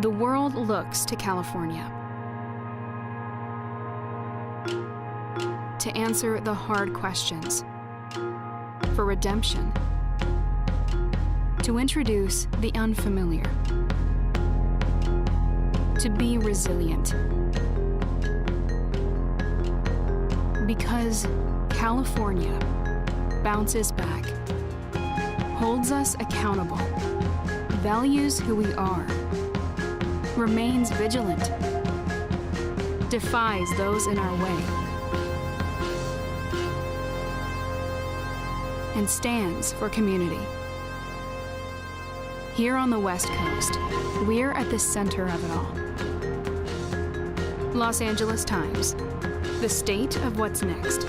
The world looks to California to answer the hard questions, for redemption, to introduce the unfamiliar, to be resilient. Because California bounces back, holds us accountable, values who we are, remains vigilant, defies those in our way, and stands for community. Here on the West Coast, we're at the center of it all. Los Angeles Times, the state of what's next.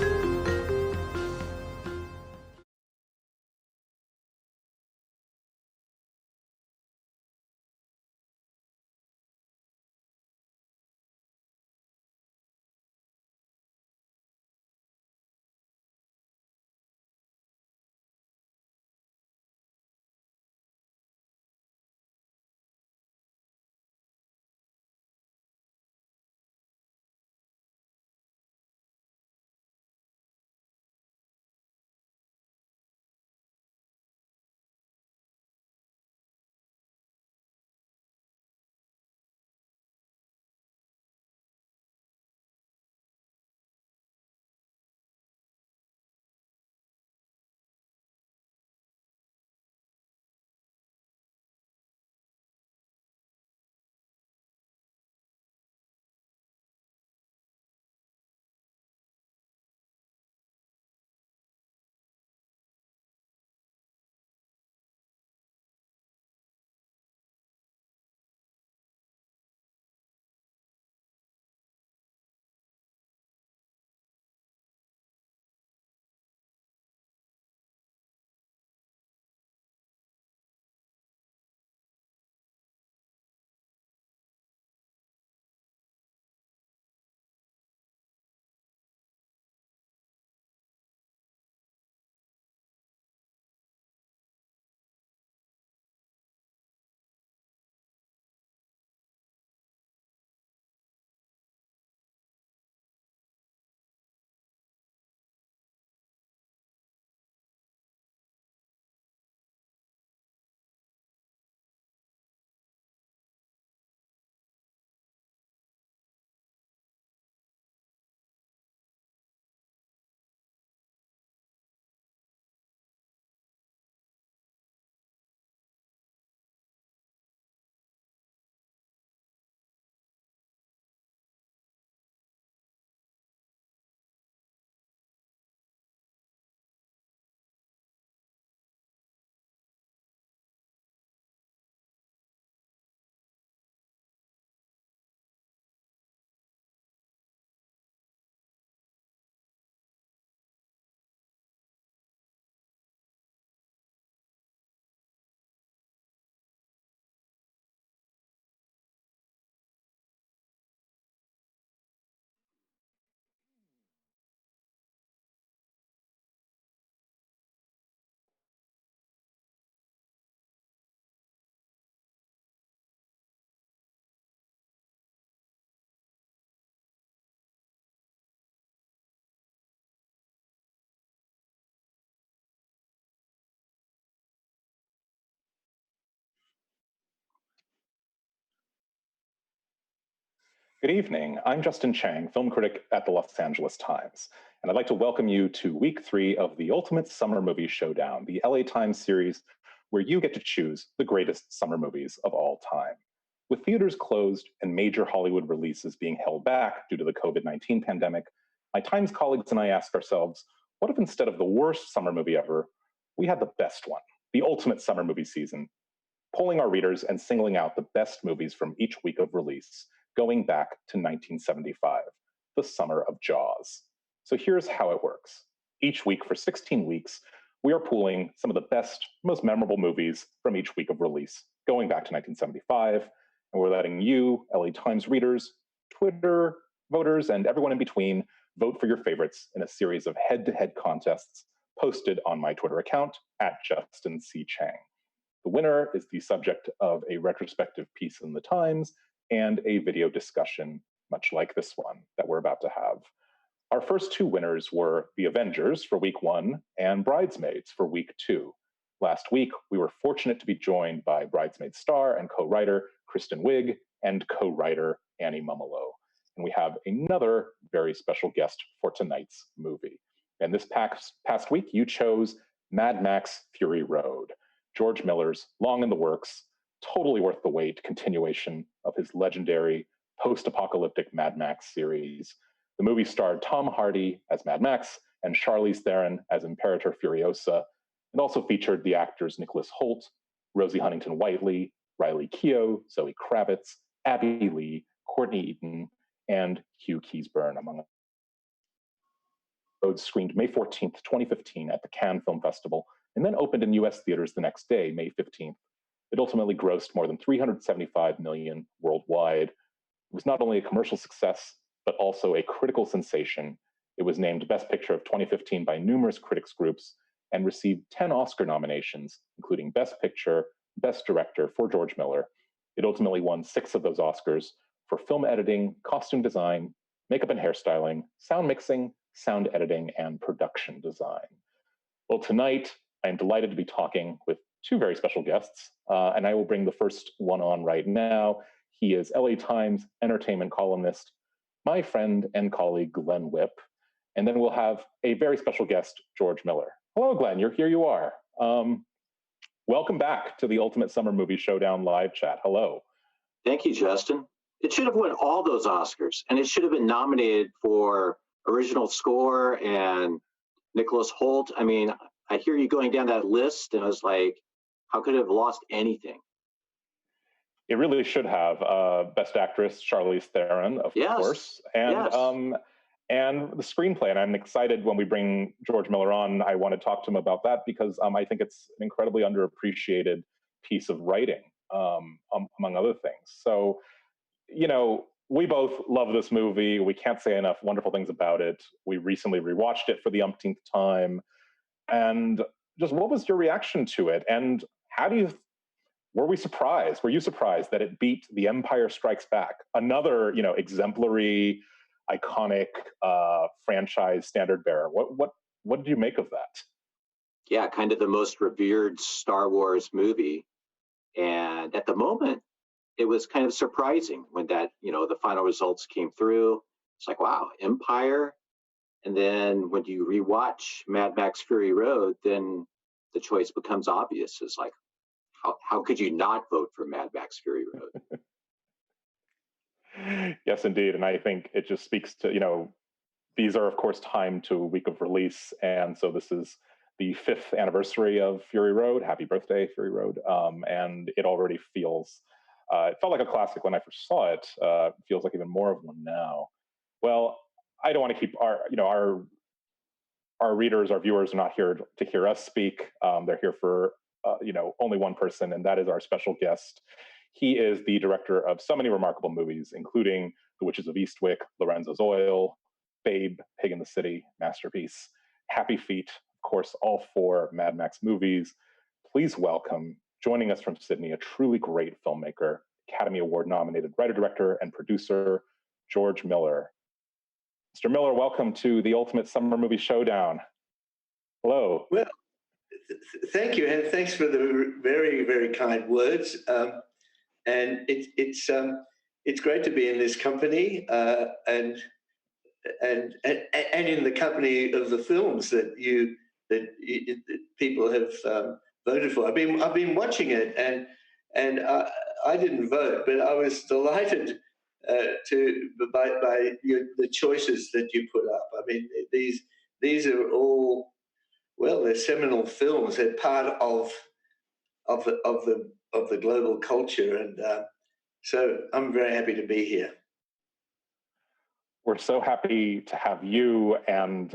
Good evening. I'm Justin Chang, film critic at the Los Angeles Times, and I'd like to welcome you to week 3 of the Ultimate Summer Movie Showdown, the LA Times series where you get to choose the greatest summer movies of all time. With theaters closed and major Hollywood releases being held back due to the COVID-19 pandemic, my Times colleagues and I asked ourselves, what if instead of the worst summer movie ever, we had the best one, the ultimate summer movie season, polling our readers and singling out the best movies from each week of release, going back to 1975, the summer of Jaws. So here's how it works. Each week for 16 weeks, we are pooling some of the best, most memorable movies from each week of release, going back to 1975, and we're letting you, LA Times readers, Twitter voters, and everyone in between vote for your favorites in a series of head-to-head contests posted on my Twitter account, @JustinCChang. The winner is the subject of a retrospective piece in the Times and a video discussion, much like this one that we're about to have. Our first two winners were The Avengers for week 1 and Bridesmaids for week 2. Last week, we were fortunate to be joined by Bridesmaids star and co-writer Kristen Wiig and co-writer Annie Mumolo. And we have another very special guest for tonight's movie. And this past week, you chose Mad Max Fury Road, George Miller's long in the works, totally worth the wait continuation of his legendary post-apocalyptic Mad Max series. The movie starred Tom Hardy as Mad Max and Charlize Theron as Imperator Furiosa. It also featured the actors Nicholas Hoult, Rosie Huntington-Whiteley, Riley Keough, Zoe Kravitz, Abby Lee, Courtney Eaton, and Hugh Keays-Byrne, among others. Screened May 14th, 2015 at the Cannes Film Festival, and then opened in US theaters the next day, May 15th. It ultimately grossed more than $375 million worldwide. It was not only a commercial success, but also a critical sensation. It was named Best Picture of 2015 by numerous critics groups and received 10 Oscar nominations, including Best Picture, Best Director for George Miller. It ultimately won 6 of those Oscars for film editing, costume design, makeup and hairstyling, sound mixing, sound editing, and production design. Well, tonight, I'm delighted to be talking with 2 very special guests, and I will bring the first one on right now. He is LA Times entertainment columnist, my friend and colleague, Glenn Whipp. And then we'll have a very special guest, George Miller. Hello, Glenn, here you are. Welcome back to the Ultimate Summer Movie Showdown live chat. Hello. Thank you, Justin. It should have won all those Oscars, and it should have been nominated for original score and Nicholas Hoult. I mean, I hear you going down that list, and I was like, how could it have lost anything? It really should have. Best Actress, Charlize Theron, of course. And the screenplay. And I'm excited when we bring George Miller on. I want to talk to him about that because I think it's an incredibly underappreciated piece of writing, among other things. So, you know, we both love this movie. We can't say enough wonderful things about it. We recently rewatched it for the umpteenth time. And just what was your reaction to it? And were we surprised? Were you surprised that it beat The Empire Strikes Back? Another, exemplary, iconic franchise standard bearer. What did you make of that? Yeah, kind of the most revered Star Wars movie. And at the moment, it was kind of surprising when that, the final results came through. It's like, wow, Empire. And then when you rewatch Mad Max Fury Road, then the choice becomes obvious. It's like, how could you not vote for Mad Max Fury Road? Yes, indeed. And I think it just speaks to, these are, of course, timed to a week of release. And so this is the 5th anniversary of Fury Road. Happy birthday, Fury Road. And it already it felt like a classic when I first saw it. It feels like even more of one now. Well, I don't want to keep our readers, our viewers are not here to hear us speak. They're here for, only one person, and that is our special guest. He is the director of so many remarkable movies, including The Witches of Eastwick, Lorenzo's Oil, Babe, Pig in the City, Masterpiece, Happy Feet, of course, all 4 Mad Max movies. Please welcome, joining us from Sydney, a truly great filmmaker, Academy Award-nominated writer-director and producer, George Miller. Mr. Miller, welcome to the Ultimate Summer Movie Showdown. Hello. Well, thank you, and thanks for the very, very kind words. And it's great to be in this company and in the company of the films that people have voted for. I've been watching it, and I didn't vote, but I was delighted by the choices that you put up. I mean, these are all, well, they're seminal films. They're part of the global culture, and so I'm very happy to be here. We're so happy to have you, and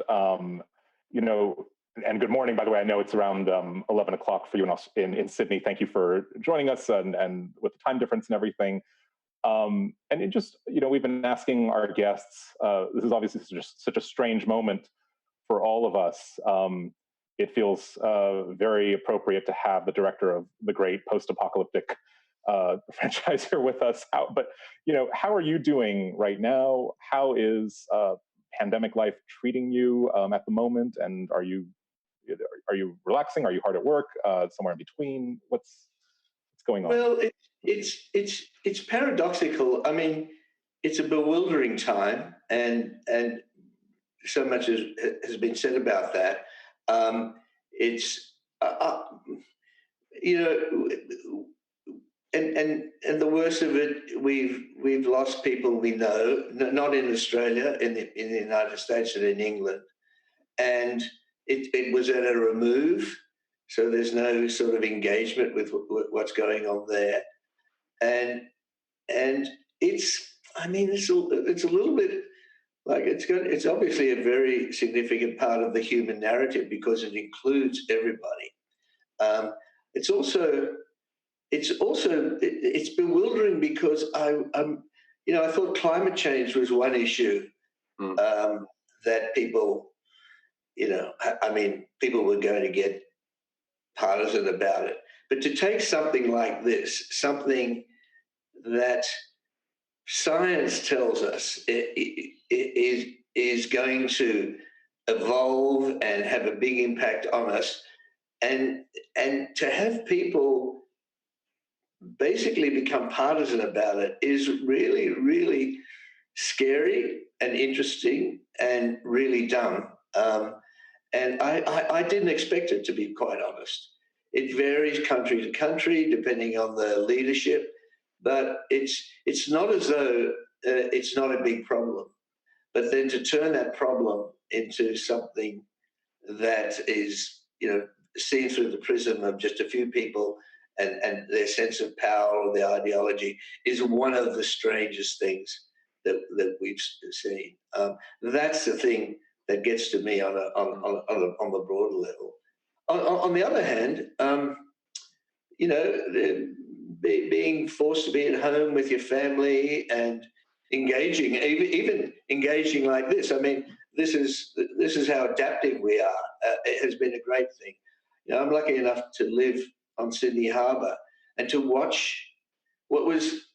and good morning, by the way. I know it's around 11 o'clock for you in Sydney. Thank you for joining us, and with the time difference and everything. And it just, we've been asking our guests, this is obviously just such a strange moment for all of us. it feels very appropriate to have the director of the great post-apocalyptic franchise here with us. But how are you doing right now? How is pandemic life treating you at the moment? And are you relaxing? Are you hard at work? Somewhere in between? What's going on? Well, it's paradoxical. I mean, it's a bewildering time, and so much has been said about that. It's and the worst of it, we've lost people we know, not in Australia, in the United States and in England, and it was at a remove, so there's no sort of engagement with what's going on there, and it's a little bit like it's obviously a very significant part of the human narrative because it includes everybody. It's bewildering because I thought climate change was one issue that people, people were going to get partisan about it. But to take something like this, something that science tells us is going to evolve and have a big impact on us, and to have people basically become partisan about it is really, really scary and interesting and really dumb. And I didn't expect it, to be quite honest. It varies country to country depending on the leadership, but it's not as though it's not a big problem. But then to turn that problem into something that is, seen through the prism of just a few people and their sense of power or their ideology is one of the strangest things that we've seen. That's the thing that gets to me on the broader level. On the other hand, being forced to be at home with your family and engaging, even engaging like this. I mean, this is how adaptive we are. It has been a great thing. I'm lucky enough to live on Sydney Harbour and to watch what was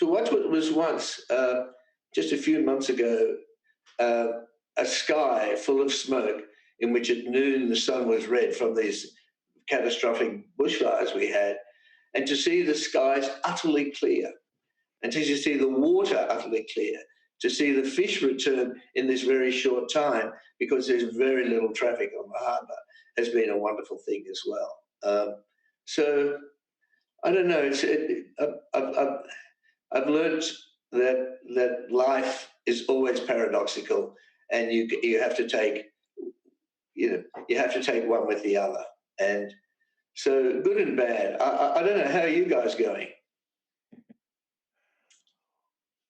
once just a few months ago a sky full of smoke in which at noon the sun was red from these catastrophic bushfires we had, and to see the skies utterly clear, and to see the water utterly clear, to see the fish return in this very short time because there's very little traffic on the harbour has been a wonderful thing as well. So I don't know. I've learned that life is always paradoxical, and you have to take one with the other, and so good and bad. I don't know, how are you guys going?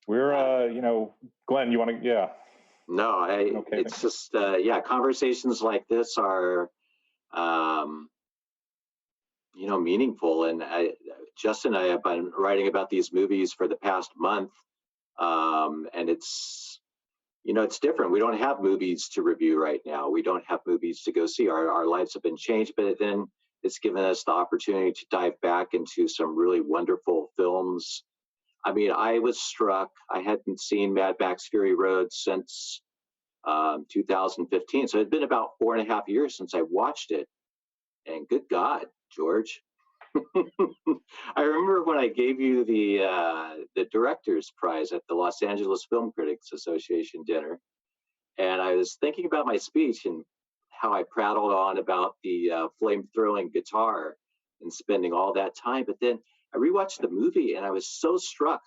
We're Glenn, you want to? Yeah. No, Okay, it's just conversations like this are meaningful, and Justin and I have been writing about these movies for the past month, and it's different. We don't have movies to review right now. We don't have movies to go see. Our lives have been changed, but then it's given us the opportunity to dive back into some really wonderful films. I mean, I was struck. I hadn't seen Mad Max Fury Road since 2015, so it'd been about 4.5 years since I watched it. And good God, George. I remember when I gave you the director's prize at the Los Angeles Film Critics Association dinner, and I was thinking about my speech and how I prattled on about the flame-throwing guitar and spending all that time. But then I rewatched the movie, and I was so struck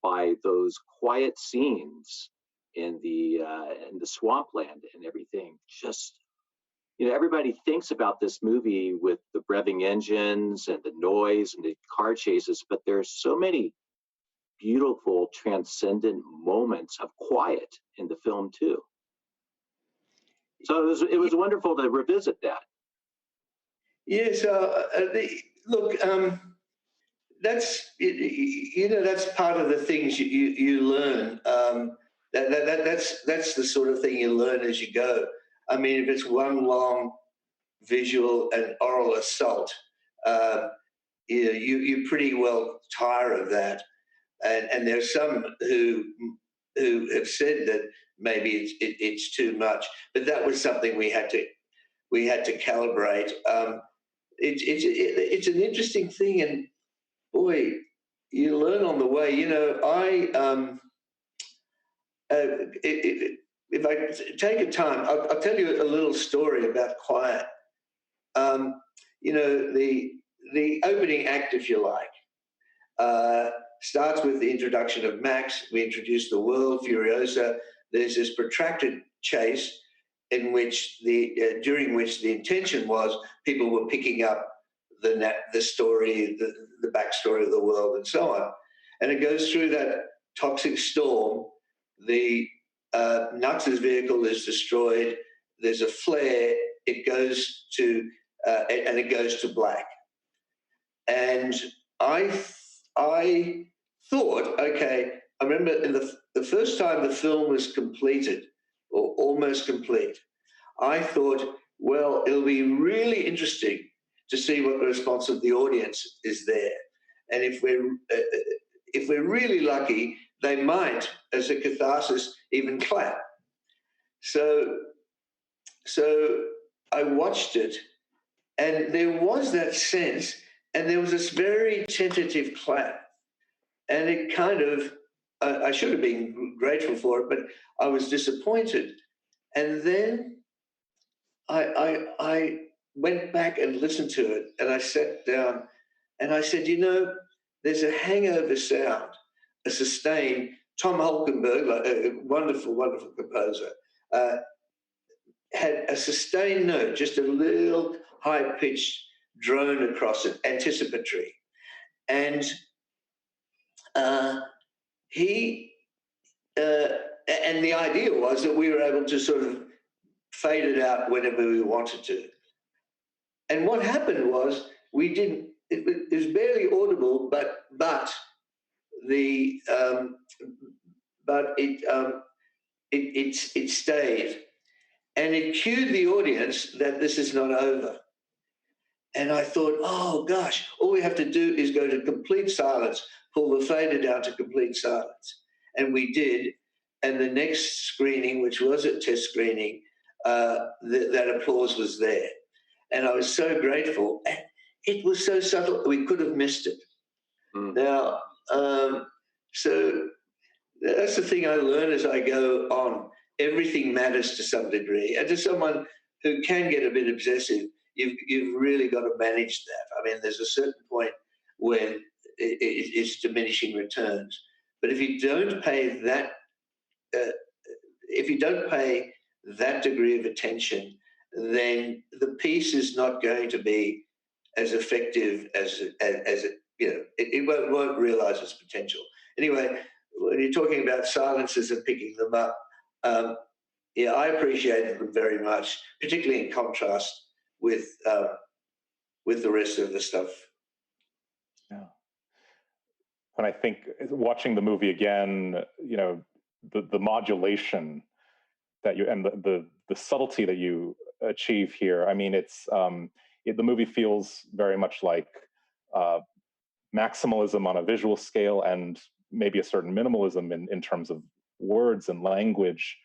by those quiet scenes in the swampland and everything. Just everybody thinks about this movie with the revving engines and the noise and the car chases, but there's so many beautiful, transcendent moments of quiet in the film too. So it was wonderful to revisit that. Yes, look, that's that's part of the things you learn. That's the sort of thing you learn as you go. I mean, if it's one long visual and oral assault, you pretty well tire of that. And there's some who have said that maybe it's too much, but that was something we had to calibrate. It's an interesting thing, and boy, you learn on the way. You know, if I take a time, I'll tell you a little story about Quiet. You know, the opening act, if you like, starts with the introduction of Max. We introduce the world, Furiosa. There's this protracted chase in which during which the intention was people were picking up the story, the backstory of the world, and so on. And it goes through that toxic storm. The Nux's vehicle is destroyed. There's a flare. It goes to and it goes to black. And I thought, okay, I remember in the first time the film was completed, or almost complete, I thought, well, it'll be really interesting to see what the response of the audience is there. And if we're really lucky, they might, as a catharsis, even clap. So I watched it, and there was that sense, and there was this very tentative clap. And it kind of, I should have been grateful for it, but I was disappointed. And then I went back and listened to it, and I sat down and I said, you know, there's a hangover sound, a sustain. Tom Holkenberg, a wonderful, wonderful composer, had a sustained note, just a little high-pitched drone across it, anticipatory. And and the idea was that we were able to sort of fade it out whenever we wanted to. And what happened was we didn't. It was barely audible, but it stayed, and it cued the audience that this is not over. And I thought, oh gosh, all we have to do is go to complete silence, pull the fader down to complete silence. And we did. And the next screening, which was a test screening, that applause was there. And I was so grateful. And it was so subtle, we could have missed it. Mm. Now, so that's the thing I learn as I go on. Everything matters to some degree. And to someone who can get a bit obsessive, you've really got to manage that. I mean, there's a certain point when it's diminishing returns. But if you don't pay that, degree of attention, then the piece is not going to be as effective as it, you know, it won't realize its potential. Anyway, when you're talking about silences and picking them up, yeah, I appreciated them very much, particularly in contrast with the rest of the stuff. Yeah. When I think watching the movie again, you know, the modulation that you and the subtlety that you achieve here. I mean, it's the movie feels very much like maximalism on a visual scale, and maybe a certain minimalism in terms of words and language.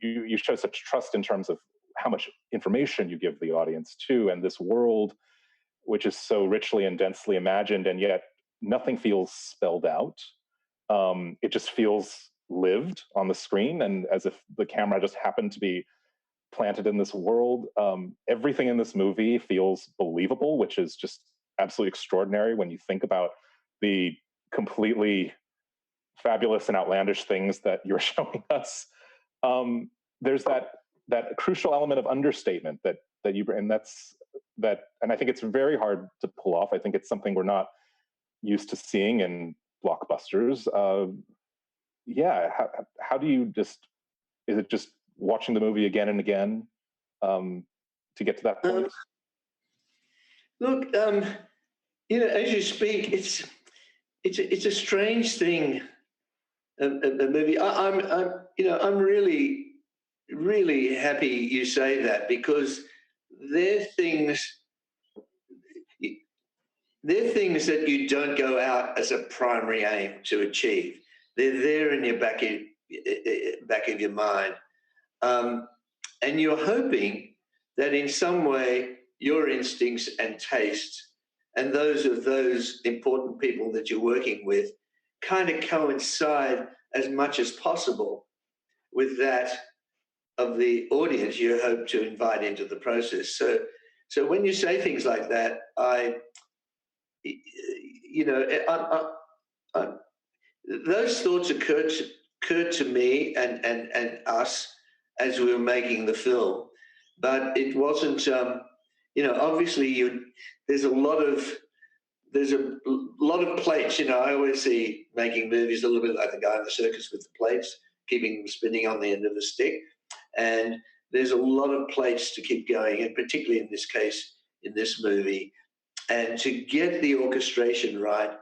You show such trust in terms of how much information you give the audience too, and this world, which is so richly and densely imagined, and yet nothing feels spelled out. It just feels lived on the screen, and as if the camera just happened to be planted in this world. Everything in this movie feels believable, which is just absolutely extraordinary when you think about the completely fabulous and outlandish things that you're showing us. There's that crucial element of understatement that you bring, and I think it's very hard to pull off. I think it's something we're not used to seeing in blockbusters. Yeah, how do you is it just watching the movie again and again to get to that point? Look, you know, as you speak, it's a strange thing. A movie. I'm really, really happy you say that, because they're things they're things that you don't go out as a primary aim to achieve. They're there in your back of your mind, and you're hoping that in some way your instincts and tastes and those of those important people that you're working with kind of coincide as much as possible with that of the audience you hope to invite into the process. So when you say things like that, those thoughts occurred to me and us as we were making the film, but it wasn't. Obviously, there's a lot of plates. I always see making movies a little bit like the guy in the circus with the plates, keeping them spinning on the end of the stick. And there's a lot of plates to keep going, and particularly in this case, in this movie. And to get the orchestration right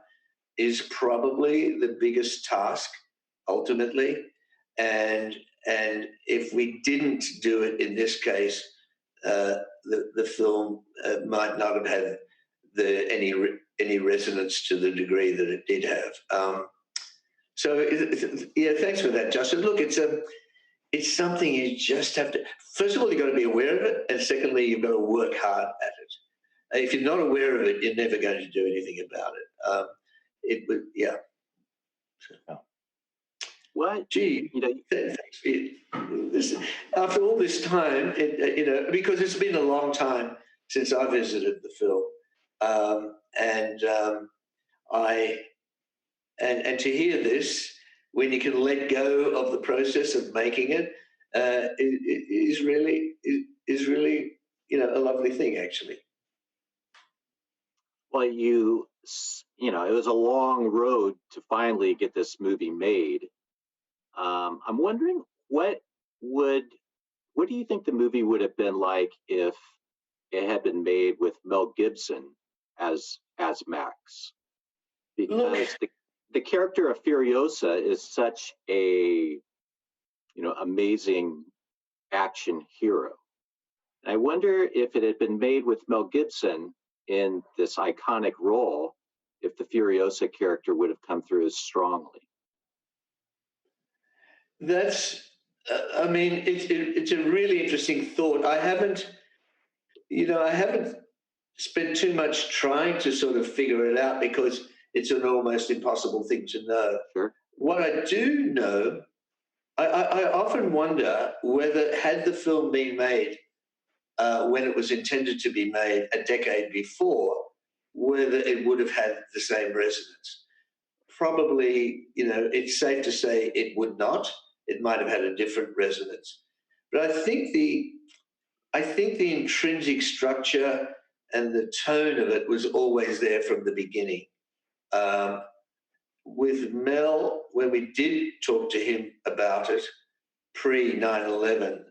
is probably the biggest task, ultimately. And if we didn't do it in this case, the film might not have had any resonance to the degree that it did have. Yeah, thanks for that, Justin. Look, it's something you just have to. First of all, you've got to be aware of it, and secondly, you've got to work hard at it. If you're not aware of it, you're never going to do anything about it. It would, yeah. So, what? Gee, thanks for this. After all this time, because it's been a long time since I visited the film, and to hear this, when you can let go of the process of making it, is really a lovely thing, actually. Well, it was a long road to finally get this movie made. I'm wondering what do you think the movie would have been like if it had been made with Mel Gibson as Max? Because the character of Furiosa is such a amazing action hero. And I wonder if it had been made with Mel Gibson in this iconic role, if the Furiosa character would have come through as strongly. That's, it's a really interesting thought. I haven't spent too much trying to sort of figure it out because it's an almost impossible thing to know. Sure. What I do know, I often wonder whether, had the film been made when it was intended to be made a decade before, whether it would have had the same resonance. Probably, it's safe to say it would not. It might have had a different resonance. But I think the intrinsic structure and the tone of it was always there from the beginning. With Mel, when we did talk to him about it pre 9/11,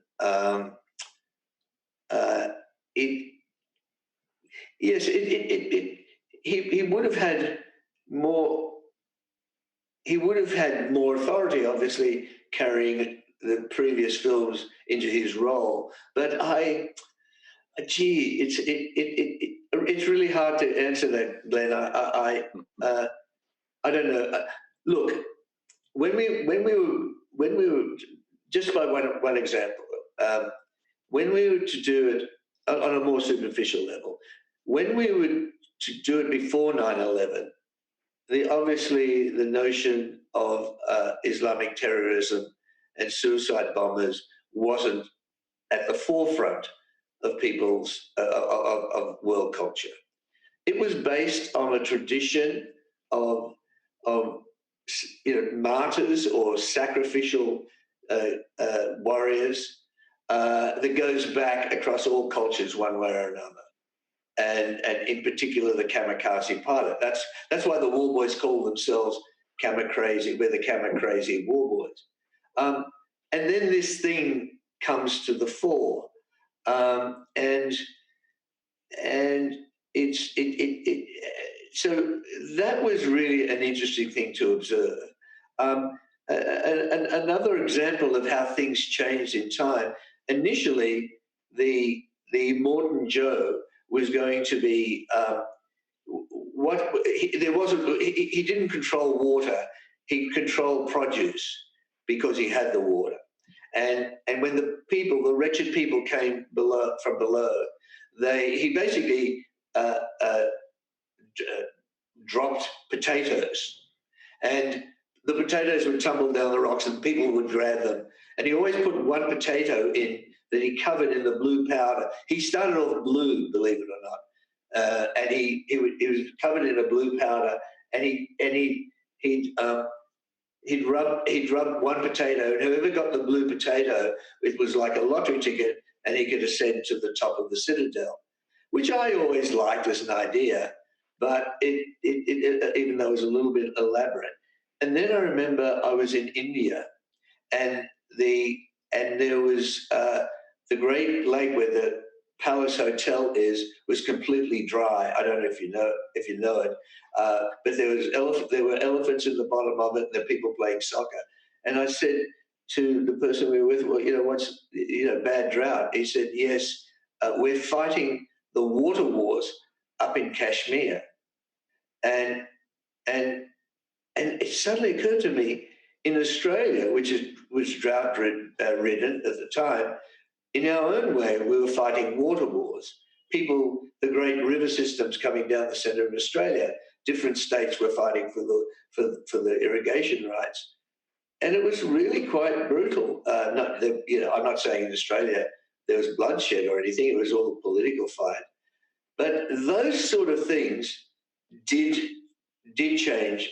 he would have had more. He would have had more authority, obviously, carrying the previous films into his role. But it's really hard to answer that, Glenn. I don't know. Look, when we were just by one example, when we were to do it on a more superficial level, when we were to do it before 9/11, obviously the notion of Islamic terrorism and suicide bombers wasn't at the forefront of people's of world culture. It was based on a tradition of martyrs or sacrificial warriors that goes back across all cultures one way or another. And in particular, the kamikaze pilot. That's why the war boys call themselves kamikaze. We're the kamikaze war boys. And then this thing comes to the fore, and so that was really an interesting thing to observe. Another example of how things changed in time. Initially, the the Immortan Joe was going to be he didn't control water, he controlled produce because he had the water. And when the wretched people came from below, he basically dropped potatoes, and the potatoes would tumble down the rocks and people would grab them. And he always put one potato in that he covered in the blue powder. He started off blue, believe it or not. And he was covered in a blue powder, and he'd rub one potato, and whoever got the blue potato, it was like a lottery ticket, and he could ascend to the top of the citadel, which I always liked as an idea, but it even though it was a little bit elaborate. And then I remember I was in India, and there was the Great Lake where the Palace Hotel was completely dry. I don't know if you know it, but there were elephants in the bottom of it, and there were people playing soccer. And I said to the person we were with, well, what's bad drought? He said, yes, we're fighting the water wars up in Kashmir, and it suddenly occurred to me, in Australia, which was drought ridden at the time, in our own way, we were fighting water wars. The great river systems coming down the centre of Australia, different states were fighting for the irrigation rights, and it was really quite brutal. I'm not saying in Australia there was bloodshed or anything; it was all a political fight. But those sort of things did change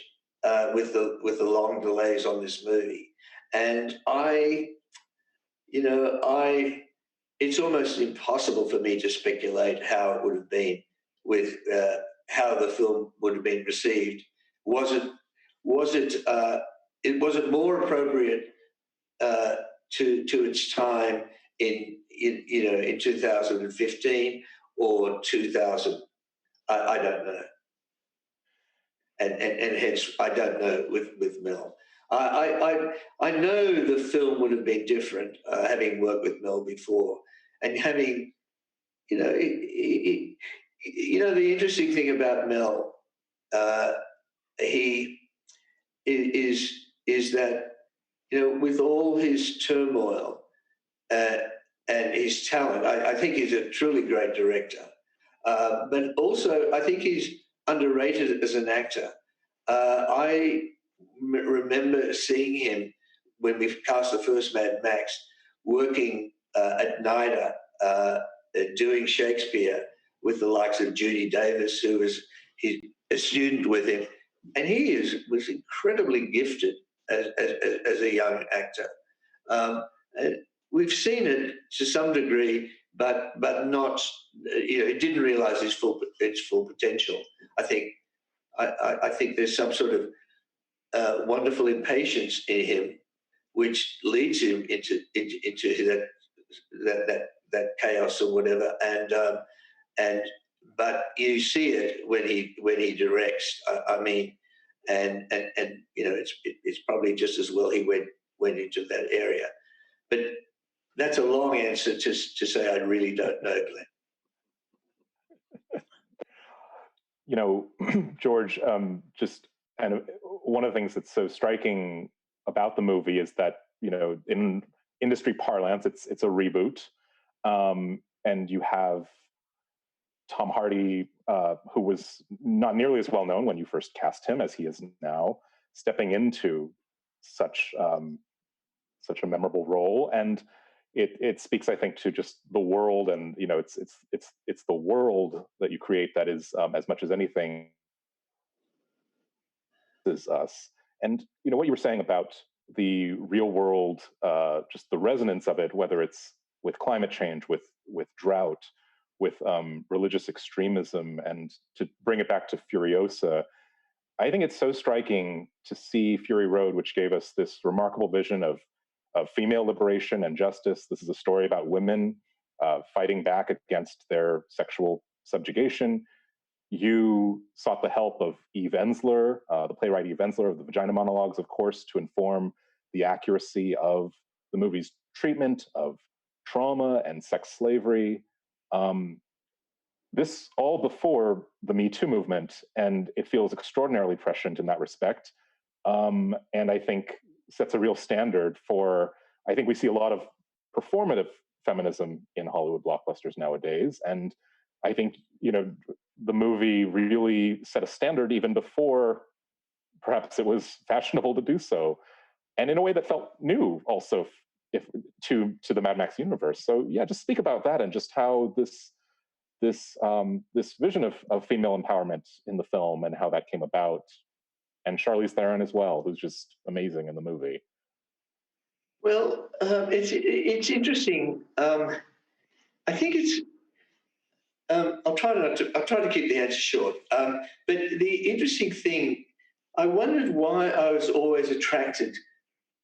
with the long delays on this movie, and it's almost impossible for me to speculate how it would have been with how the film would have been received. Was it more appropriate to its time in 2015 or 2000? I don't know, and hence I don't know with Mel. I know the film would have been different, having worked with Mel before, and having, the interesting thing about Mel, he is that, with all his turmoil and his talent, I think he's a truly great director. But also, I think he's underrated as an actor. I remember seeing him when we cast the first Mad Max, working at NIDA, doing Shakespeare with the likes of Judy Davis, who was a student with him, and he was incredibly gifted as a young actor. And we've seen it to some degree, but not. He didn't realise its full potential. I think there's some sort of wonderful impatience in him, which leads him into that chaos or whatever. But you see it when he directs. It's probably just as well he went into that area. But that's a long answer to say I really don't know, Glenn. George, and one of the things that's so striking about the movie is that, in industry parlance, it's a reboot, and you have Tom Hardy, who was not nearly as well known when you first cast him as he is now, stepping into such a memorable role. And it speaks, I think, to just the world, and it's the world that you create that is, as much as anything, is us. And what you were saying about the real world, just the resonance of it, whether it's with climate change, with drought, with religious extremism, and to bring it back to Furiosa, I think it's so striking to see Fury Road, which gave us this remarkable vision of female liberation and justice. This is a story about women fighting back against their sexual subjugation. You sought the help of Eve Ensler, the playwright Eve Ensler of the Vagina Monologues, of course, to inform the accuracy of the movie's treatment of trauma and sex slavery. This all before the Me Too movement, and it feels extraordinarily prescient in that respect. And I think sets a real standard for, I think we see a lot of performative feminism in Hollywood blockbusters nowadays. And I think, the movie really set a standard even before perhaps it was fashionable to do so. And in a way that felt new also to the Mad Max universe. So yeah, just speak about that and just how this vision of female empowerment in the film and how that came about, and Charlize Theron as well, who's just amazing in the movie. Well, it's interesting. I think it's. I'll try to keep the answer short. But the interesting thing, I wondered why I was always attracted,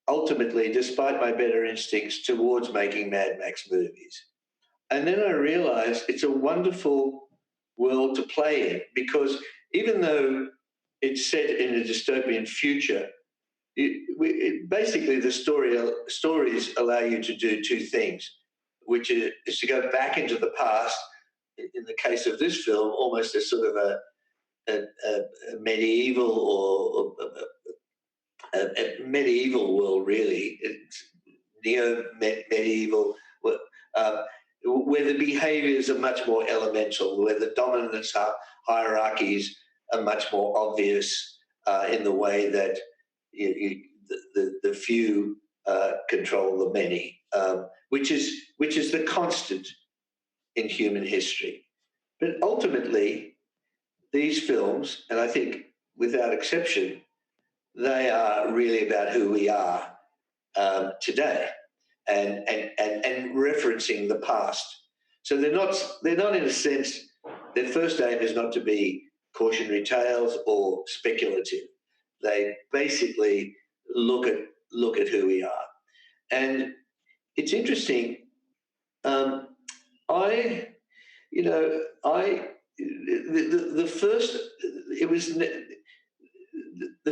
ultimately, despite my better instincts, towards making Mad Max movies. And then I realized it's a wonderful world to play in, because even though it's set in a dystopian future, basically the stories allow you to do two things, which is to go back into the past. In the case of this film, almost a sort of a medieval or a medieval world, really. It's neo-medieval, where the behaviors are much more elemental, where the dominance hierarchies are much more obvious in the way that the few control the many, which is the constant in human history. But ultimately, these films, and I think without exception, they are really about who we are today, and referencing the past. So they're not in a sense, their first aim is not to be cautionary tales or speculative. They basically look at who we are. And it's interesting. The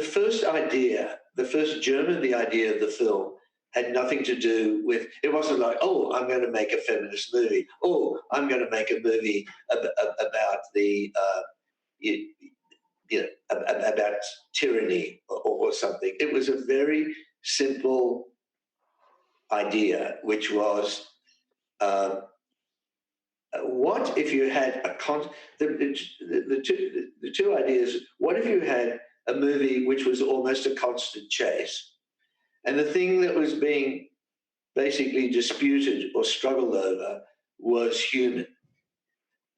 first idea, the first germ of the idea of the film had nothing to do with, it wasn't like, oh, I'm going to make a feminist movie. Oh, I'm going to make a movie about the, about tyranny or something. It was a very simple idea, which was, what if you had the two ideas? What if you had a movie which was almost a constant chase, and the thing that was being basically disputed or struggled over was human,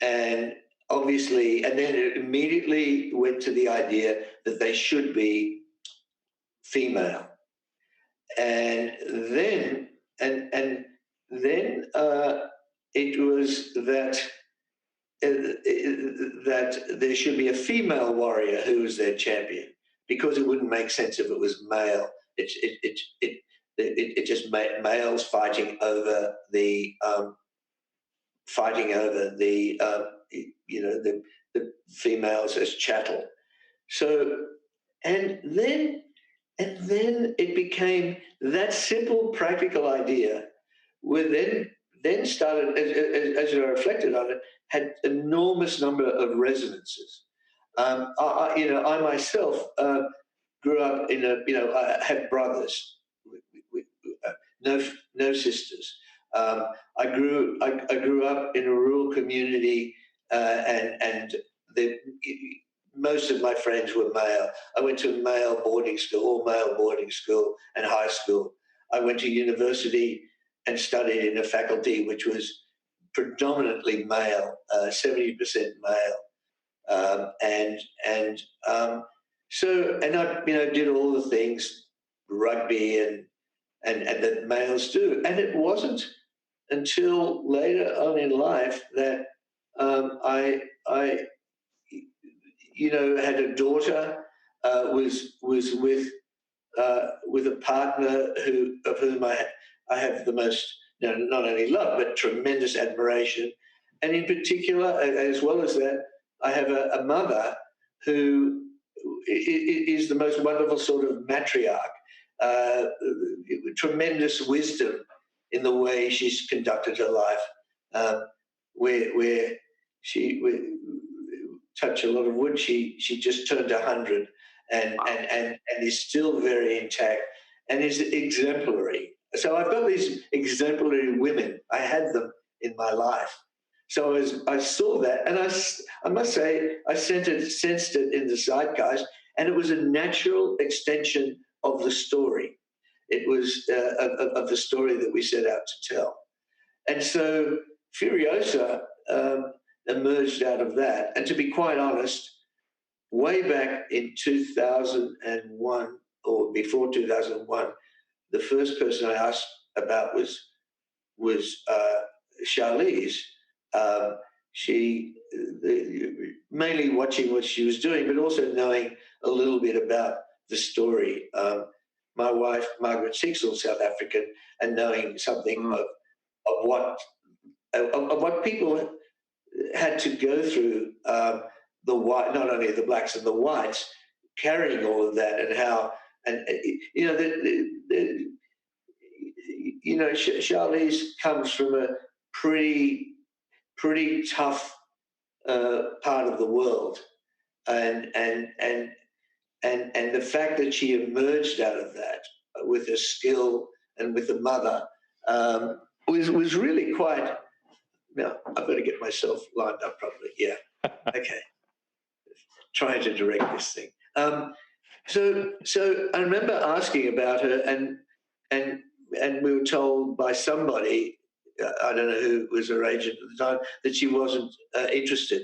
and obviously, and then it immediately went to the idea that they should be female, and then it was that there should be a female warrior who was their champion, because it wouldn't make sense if it was male. It just males fighting over the the females as chattel. So and then it became that simple practical idea, where then started, as I reflected on it, had enormous number of resonances. I myself grew up in I had brothers, no sisters. I grew up in a rural community, and most of my friends were male. I went to all male boarding school and high school. I went to university and studied in a faculty which was predominantly male, 70% male, so I did all the things, rugby and that males do, and it wasn't until later on in life that I had a daughter, was with a partner of whom I have the most, not only love, but tremendous admiration. And in particular, as well as that, I have a mother who is the most wonderful sort of matriarch, tremendous wisdom in the way she's conducted her life, where she touch a lot of wood. She just turned 100 and is still very intact and is exemplary. So I've got these exemplary women. I had them in my life. So I saw that, and I must say I sensed it in the zeitgeist, and it was a natural extension of the story. It was of the story that we set out to tell. And so Furiosa emerged out of that. And to be quite honest, way back in 2001 or before 2001, the first person I asked about was Charlize. She mainly watching what she was doing, but also knowing a little bit about the story. My wife, Margaret Sixel, South African, and knowing something of what people had to go through, the white, not only the blacks and the whites, carrying all of that, and how, and you know, Charlize comes from a pretty tough part of the world, and the fact that she emerged out of that with her skill and with the mother was really quite. Now I've got to get myself lined up properly. Yeah, okay. Trying to direct this thing. So I remember asking about her, and we were told by somebody, I don't know who was her agent at the time, that she wasn't interested.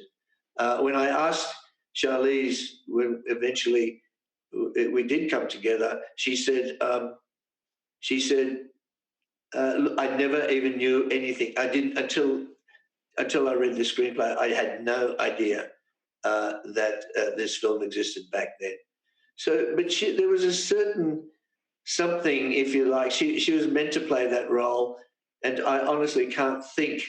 When I asked Charlize, when eventually we did come together, she said, I never even knew anything. I didn't until I read the screenplay. I had no idea that this film existed back then. So, but there was a certain something, if you like. She was meant to play that role, and I honestly can't think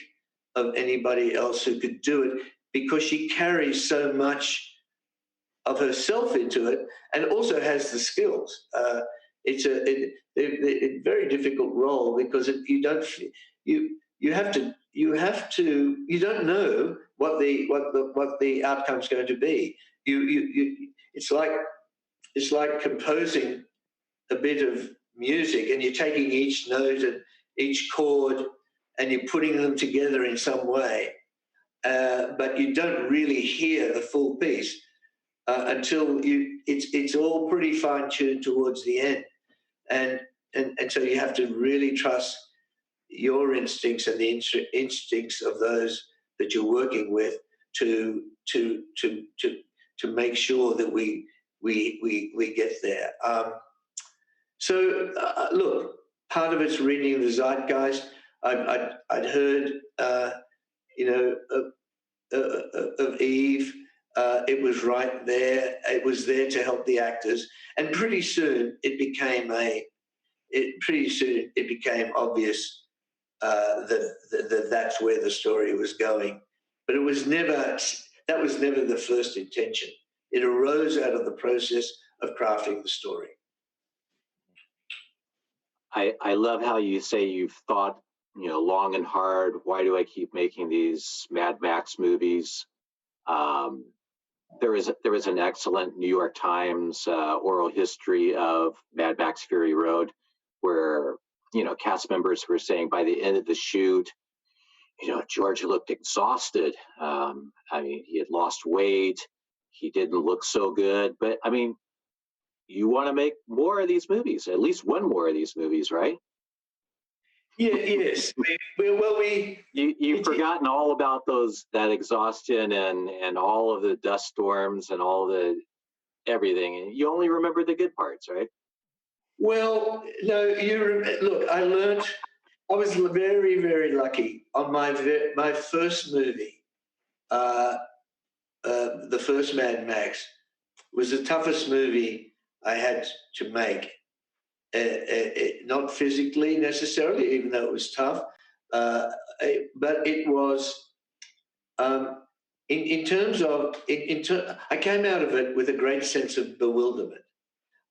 of anybody else who could do it, because she carries so much of herself into it, and also has the skills. It's a very difficult role, because you don't know what the outcome's going to be. It's like composing a bit of music, and you're taking each note and each chord and you're putting them together in some way, but you don't really hear the full piece until it's all pretty fine-tuned towards the end, and so you have to really trust your instincts and the instincts of those that you're working with to make sure that we get there. Look, part of it's reading the zeitgeist. I'd heard, of Eve. It was right there. It was there to help the actors, and pretty soon it became obvious that that's where the story was going. But that was never the first intention. It arose out of the process of crafting the story. I love how you say you've thought, long and hard. Why do I keep making these Mad Max movies? There is an excellent New York Times oral history of Mad Max Fury Road, where cast members were saying by the end of the shoot, George looked exhausted. He had lost weight. He didn't look so good. But you want to make more of these movies, at least one more of these movies, right? Yeah, yes. You've forgotten all about that exhaustion and all of the dust storms and all the everything, and you only remember the good parts, right? Well, no, look, I was very, very lucky on my first movie. The first Mad Max was the toughest movie I had to make. Not physically necessarily, even though it was tough, but it was in terms of I came out of it with a great sense of bewilderment.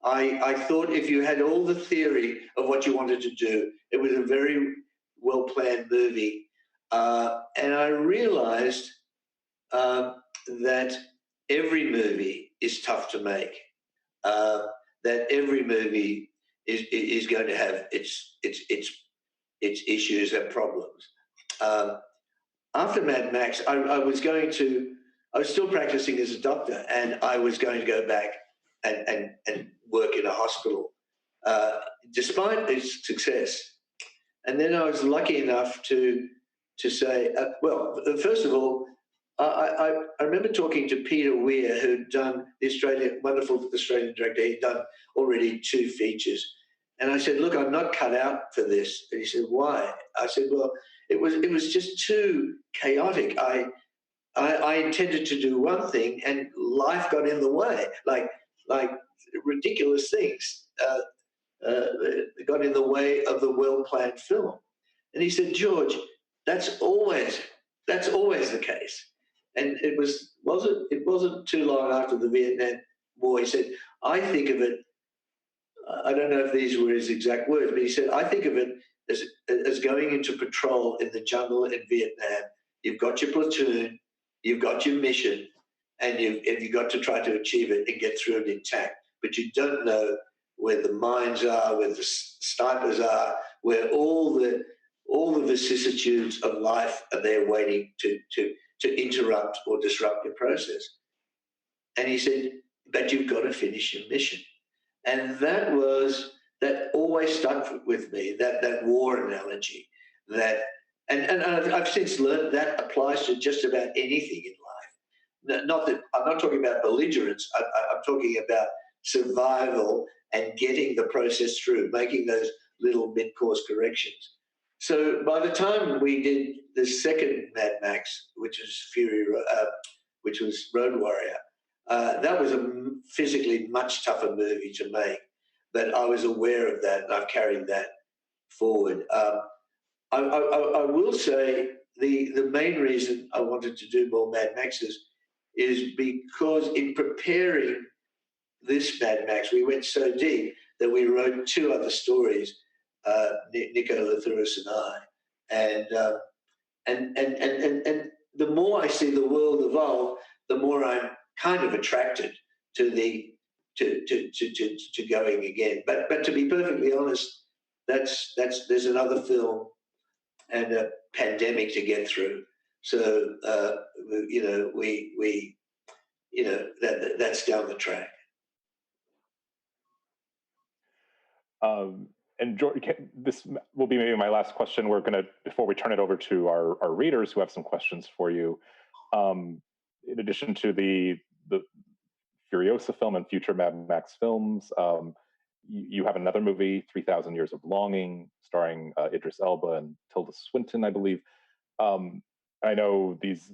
I thought if you had all the theory of what you wanted to do, it was a very well planned movie. And I realized that every movie is tough to make, that every movie is going to have its issues and problems. After Mad Max, I was still practicing as a doctor, and I was going to go back and work in a hospital, despite its success. And then I was lucky enough to say, well, first of all, I remember talking to Peter Weir, who'd done wonderful Australian director. He'd done already 2 features. And I said, look, I'm not cut out for this. And he said, why? I said, well, it was just too chaotic. I intended to do one thing, and life got in the way, like ridiculous things got in the way of the well-planned film. And he said, George, that's always the case. And it wasn't too long after the Vietnam War. He said, I think of it. I don't know if these were his exact words, but he said, I think of it as going into patrol in the jungle in Vietnam. You've got your platoon, you've got your mission, and you've got to try to achieve it and get through it intact. But you don't know where the mines are, where the snipers are, where all the vicissitudes of life are there waiting to interrupt or disrupt your process. And he said, but you've got to finish your mission. And that always stuck with me, that war analogy. And I've since learned that applies to just about anything in life. Not that I'm not talking about belligerence. I'm talking about survival and getting the process through, making those little mid-course corrections. So by the time we did the second Mad Max, which was Road Warrior, that was a physically much tougher movie to make, but I was aware of that, and I've carried that forward. I will say the main reason I wanted to do more Mad Maxes is because in preparing this Mad Max, we went so deep that we wrote 2 other stories, Nico Lathuris and I, and the more I see the world evolve, the more I'm kind of attracted to going again. But to be perfectly honest, there's another film and a pandemic to get through. So that's down the track. And George, this will be maybe my last question. We're going to, before we turn it over to our readers who have some questions for you, in addition to the Furiosa film and future Mad Max films, you have another movie, 3,000 Years of Longing, starring Idris Elba and Tilda Swinton, I believe. I know these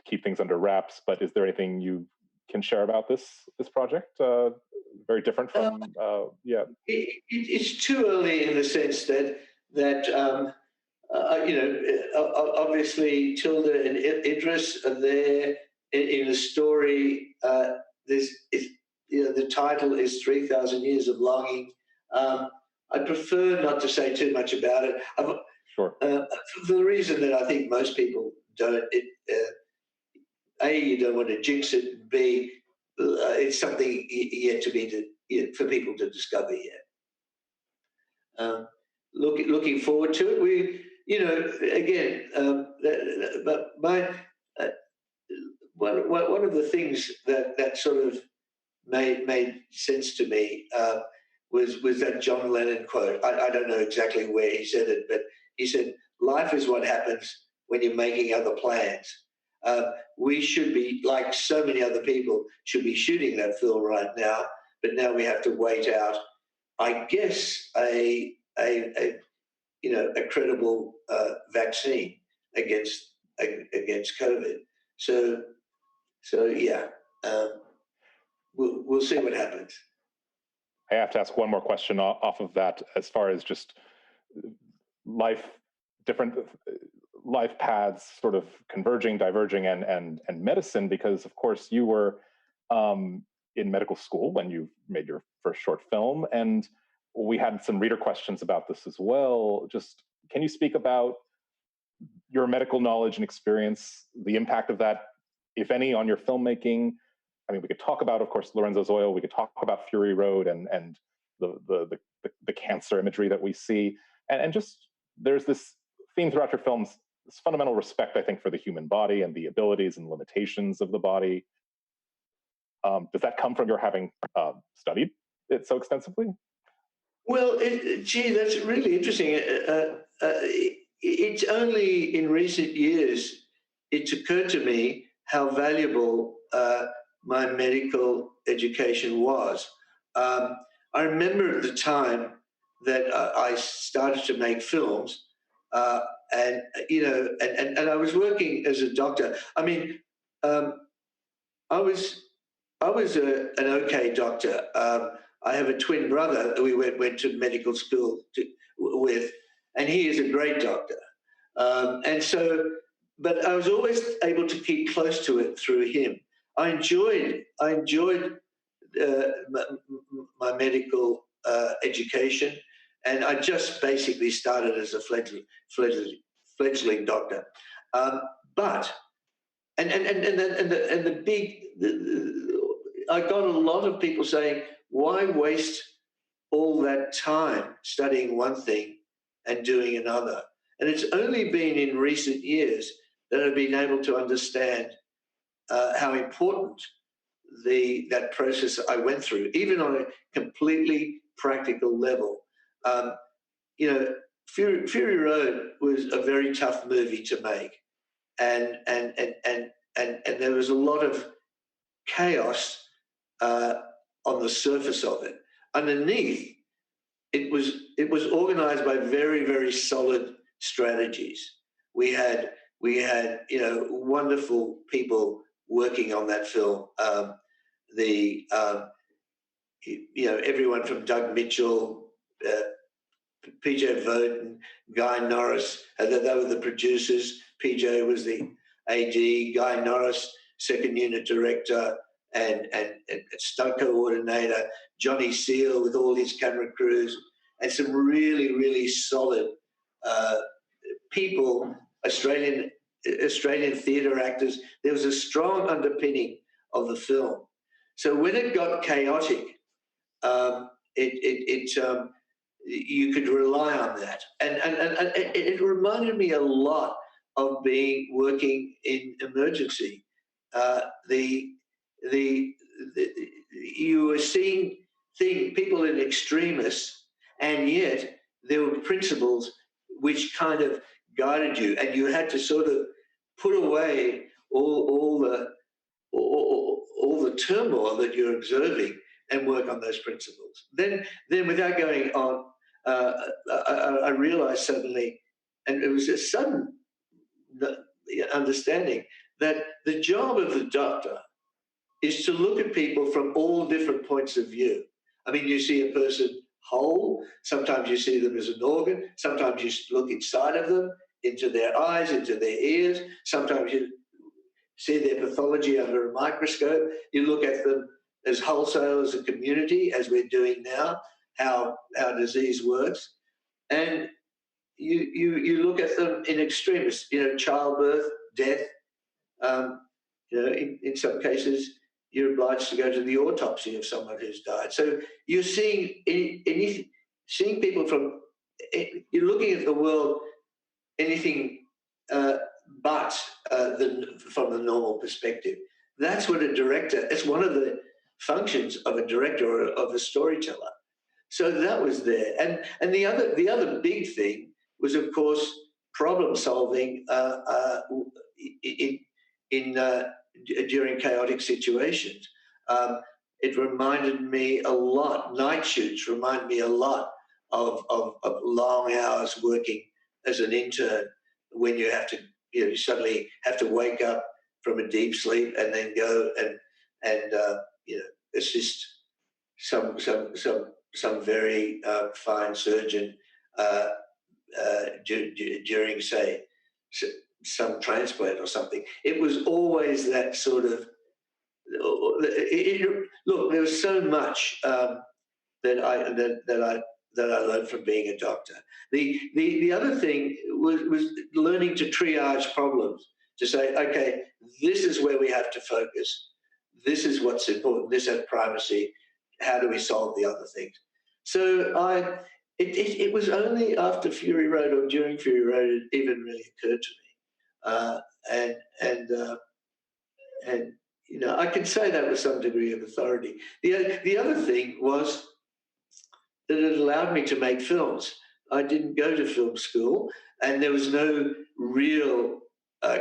keep things under wraps, but is there anything you can share about this project? Very different from, yeah. It's too early in the sense that obviously Tilda and Idris are there in the story. The title is 3,000 Years of Longing. I prefer not to say too much about it. Sure. For the reason that I think most people don't. A, you don't want to jinx it. And B, it's something yet to be for people to discover yet. Looking forward to it. But one of the things that sort of made sense to me was that John Lennon quote. I don't know exactly where he said it, but he said, "Life is what happens when you're making other plans." We should be, like so many other people, should be shooting that film right now, but now we have to wait out, I guess, a credible vaccine against COVID. So yeah, we'll see what happens. I have to ask one more question off of that, as far as just different life paths sort of converging, diverging, and medicine, because of course you were in medical school when you made your first short film, and we had some reader questions about this as well. Just, can you speak about your medical knowledge and experience, the impact of that, if any, on your filmmaking. I mean, we could talk about, of course, Lorenzo's Oil. We could talk about Fury Road and the cancer imagery that we see, and just there's this theme throughout your films, this fundamental respect, I think, for the human body and the abilities and limitations of the body. Does that come from your having studied it so extensively? Well, gee, that's really interesting. It's only in recent years it's occurred to me how valuable my medical education was. I remember at the time that I started to make films, and I was working as a doctor. I mean, I was an okay doctor. I have a twin brother that we went to medical school with, and he is a great doctor. But I was always able to keep close to it through him. I enjoyed my medical education, and I just basically started as a fledgling doctor. I got a lot of people saying, why waste all that time studying one thing and doing another? And it's only been in recent years that I've been able to understand how important that process I went through, even on a completely practical level. Fury Road was a very tough movie to make, and there was a lot of chaos on the surface of it. Underneath, it was organized by very, very solid strategies. We had wonderful people working on that film. Everyone from Doug Mitchell, PJ Vogt, and Guy Norris. They were the producers. PJ was the AD. Guy Norris, second unit director and stunt coordinator. Johnny Seal with all his camera crews, and some really, really solid people, Australian theatre actors. There was a strong underpinning of the film. So when it got chaotic, you could rely on that, and it reminded me a lot of working in emergency. You were seeing people in extremis, and yet there were principles which kind of guided you, and you had to sort of put away all the turmoil that you're observing and work on those principles. Then without going on, I realized suddenly, and it was a sudden understanding, that the job of the doctor is to look at people from all different points of view. I mean, you see a person whole, sometimes you see them as an organ, sometimes you look inside of them, into their eyes, into their ears, sometimes you see their pathology under a microscope, you look at them as wholesale as a community, as we're doing now, how disease works, and you look at them in extremis, childbirth, death. In some cases, you're obliged to go to the autopsy of someone who's died. So you're seeing people from, you're looking at the world anything but from the normal perspective. That's what a director, it's one of the functions of a director or of a storyteller. So that was there. And the other big thing was, of course, problem solving during chaotic situations. It reminded me a lot, night shoots remind me a lot of long hours working as an intern, when you have to, you suddenly have to wake up from a deep sleep and then go and assist some very fine surgeon during, say, some transplant or something. It was always that sort of. Look, there was so much that that I learned from being a doctor. The other thing was learning to triage problems, to say, okay, this is where we have to focus. This is what's important. This has primacy. How do we solve the other things? So it was only after Fury Road or during Fury Road it even really occurred to me. And you know, I can say that with some degree of authority. The other thing was that it allowed me to make films. I didn't go to film school, and there was no real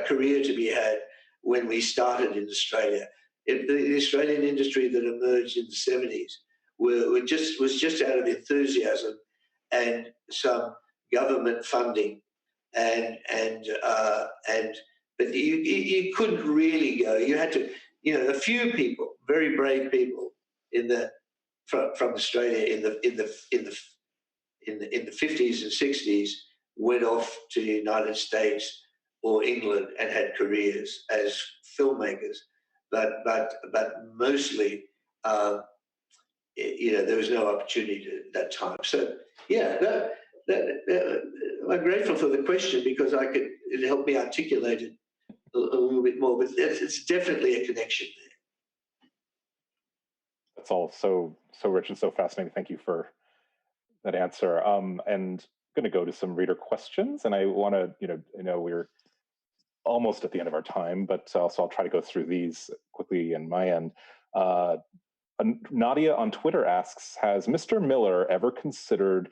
career to be had when we started in Australia. The Australian industry that emerged in the 70s was just out of enthusiasm and some government funding, but you couldn't really go. You had to, you know, a few people, very brave people from Australia in the 50s and 60s went off to the United States or England and had careers as filmmakers, but mostly, you know, there was no opportunity at that time. So yeah, I'm grateful for the question because it helped me articulate it a little bit more. But it's definitely a connection there. That's all so rich and so fascinating. Thank you for that answer. And I'm going to go to some reader questions, and I want to, you know, we're almost at the end of our time, but also I'll try to go through these quickly in my end. Nadia on Twitter asks, has Mr. Miller ever considered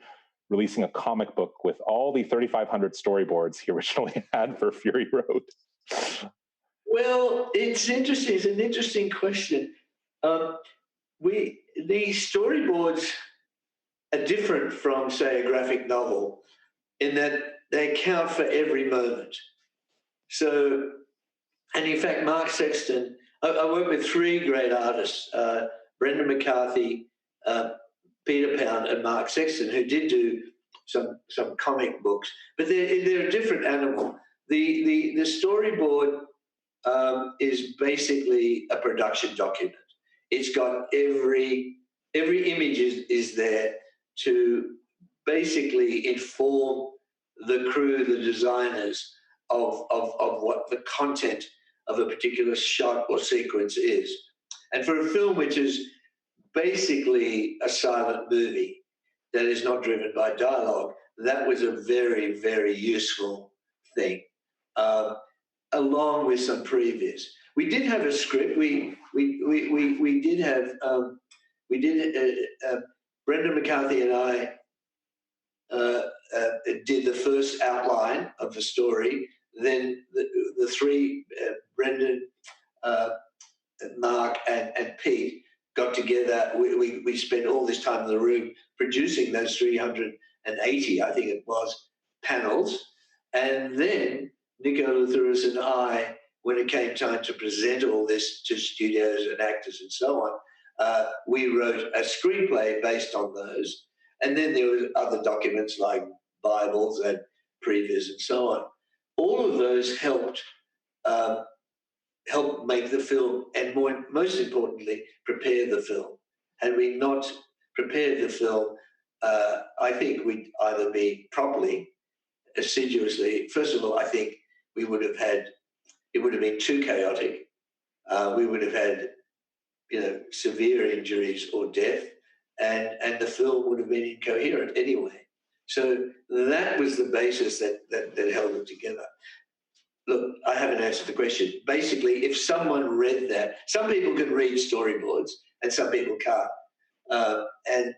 releasing a comic book with all the 3,500 storyboards he originally had for Fury Road? Well, it's interesting. It's an interesting question. The storyboards are different from, say, a graphic novel in that they account for every moment. So, and in fact, Mark Sexton, I work with three great artists, Brendan McCarthy, Peter Pound, and Mark Sexton, who did do some comic books, but they're a different animal. The storyboard is basically a production document. It's got every image is there to basically inform the crew, the designers of what the content of a particular shot or sequence is. And for a film which is basically a silent movie that is not driven by dialogue, that was a very, very useful thing, along with some previews. We did have a script. We did have Brendan McCarthy and I did the first outline of the story. Then the three, Brendan, Mark, and Pete, got together. We spent all this time in the room producing those 380, I think it was, panels. And then Nicola Thuris and I, when it came time to present all this to studios and actors and so on, we wrote a screenplay based on those. And then there were other documents like Bibles and previews and so on. All of those helped make the film, and most importantly, prepare the film. Had we not prepared the film, I think we'd either be properly, assiduously. First of all, I think it would have been too chaotic. We would have had, severe injuries or death, and the film would have been incoherent anyway. So that was the basis that held it together. Look, I haven't answered the question. Basically, if someone read that, some people can read storyboards and some people can't. And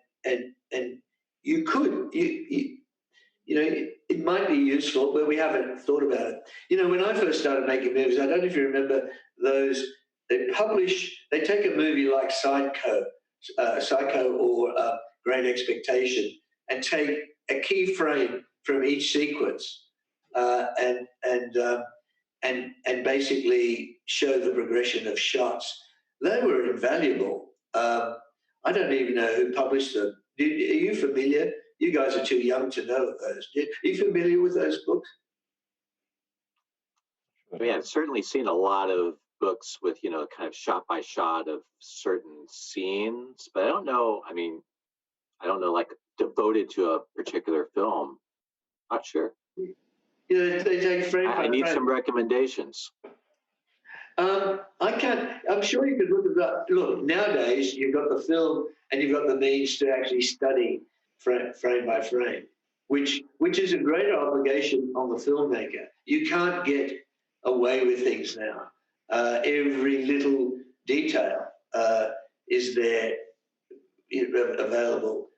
you could, it might be useful, but we haven't thought about it. When I first started making movies, I don't know if you remember those, they take a movie like Psycho or Great Expectation, and take a key frame from each sequence and basically show the progression of shots. They were invaluable. I don't even know who published them. Are you familiar? You guys are too young to know of those. Are you familiar with those books? Yeah, I've certainly seen a lot of books with, kind of shot by shot of certain scenes, but I don't know. I don't know like devoted to a particular film. Not sure. They take frame by I need frame. some recommendations. I can't. I'm sure you could look at that. Look, nowadays you've got the film and you've got the means to actually study frame by frame, which is a greater obligation on the filmmaker. You can't get away with things now. Every little detail is there, available